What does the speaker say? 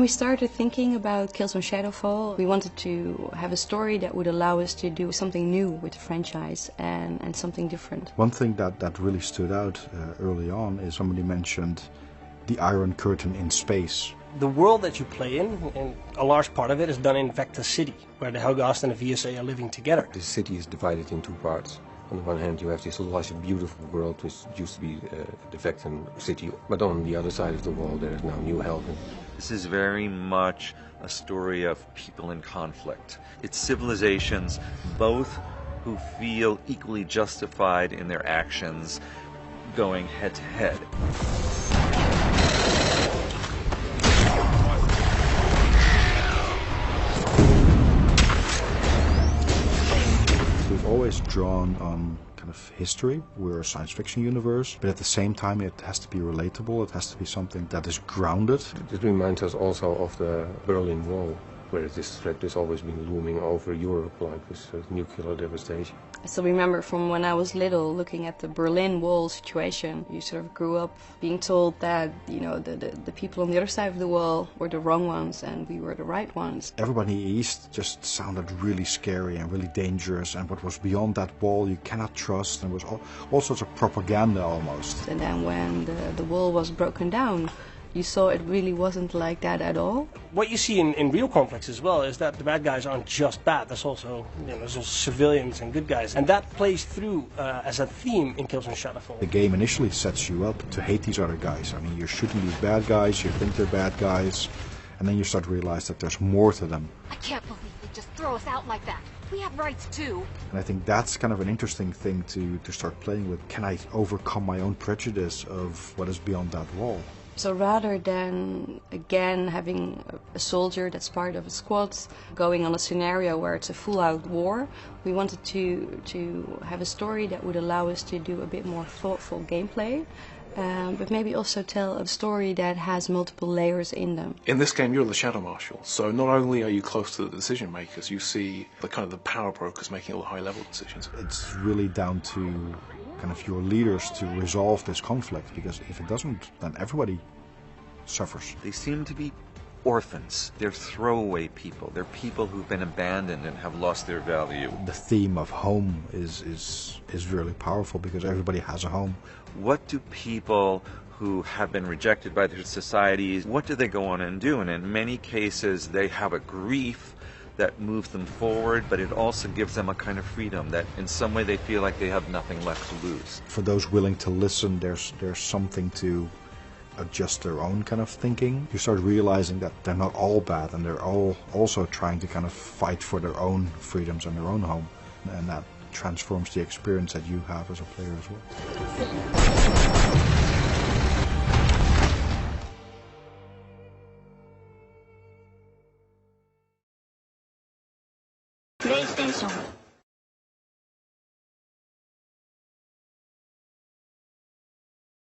we started thinking about Killzone Shadowfall, we wanted to have a story that would allow us to do something new with the franchise and something different. One thing that really stood out early on is somebody mentioned the Iron Curtain in space. The world that you play in, and a large part of it is done in Vector City, where the Helghast and the VSA are living together. The city is divided in two parts. On the one hand you have this lush, beautiful world which used to be the Vector City, but on the other side of the wall there is now New Helgen. This is very much a story of people in conflict. It's civilizations, both who feel equally justified in their actions, going head to head. We've always drawn on kind of history. We're a science fiction universe, but at the same time it has to be relatable. It has to be something that is grounded. It reminds us also of the Berlin Wall, where this threat has always been looming over Europe, like this nuclear devastation. I still remember from when I was little looking at the Berlin Wall situation. You sort of grew up being told that, you know, the people on the other side of the wall were the wrong ones and we were the right ones. Everybody in the East just sounded really scary and really dangerous, and what was beyond that wall you cannot trust, and it was all sorts of propaganda almost. And then when the wall was broken down, you saw it really wasn't like that at all. What you see in real conflicts as well is that the bad guys aren't just bad. There's also, there's also civilians and good guys, and that plays through as a theme in Killzone Shadowfall. The game initially sets you up to hate these other guys. I mean, you're shooting these bad guys, you think they're bad guys, and then you start to realize that there's more to them. I can't believe they just throw us out like that. We have rights too. And I think that's kind of an interesting thing to start playing with. Can I overcome my own prejudice of what is beyond that wall? So rather than, again, having a soldier that's part of a squad going on a scenario where it's a full-out war, we wanted to have a story that would allow us to do a bit more thoughtful gameplay, but maybe also tell a story that has multiple layers in them. In this game you're the Shadow Marshal, so not only are you close to the decision makers, you see the kind of the power brokers making all the high-level decisions. It's really down to kind of your leaders to resolve this conflict, because if it doesn't, then everybody suffers. They seem to be orphans. They're throwaway people. They're people who've been abandoned and have lost their value. The theme of home is really powerful, because everybody has a home. What do people who have been rejected by their societies, what do they go on and do? And in many cases they have a grief that moves them forward, but it also gives them a kind of freedom that in some way they feel like they have nothing left to lose. For those willing to listen, there's something to adjust their own kind of thinking. You start realizing that they're not all bad, and they're all also trying to kind of fight for their own freedoms and their own home, and that transforms the experience that you have as a player as well. PlayStation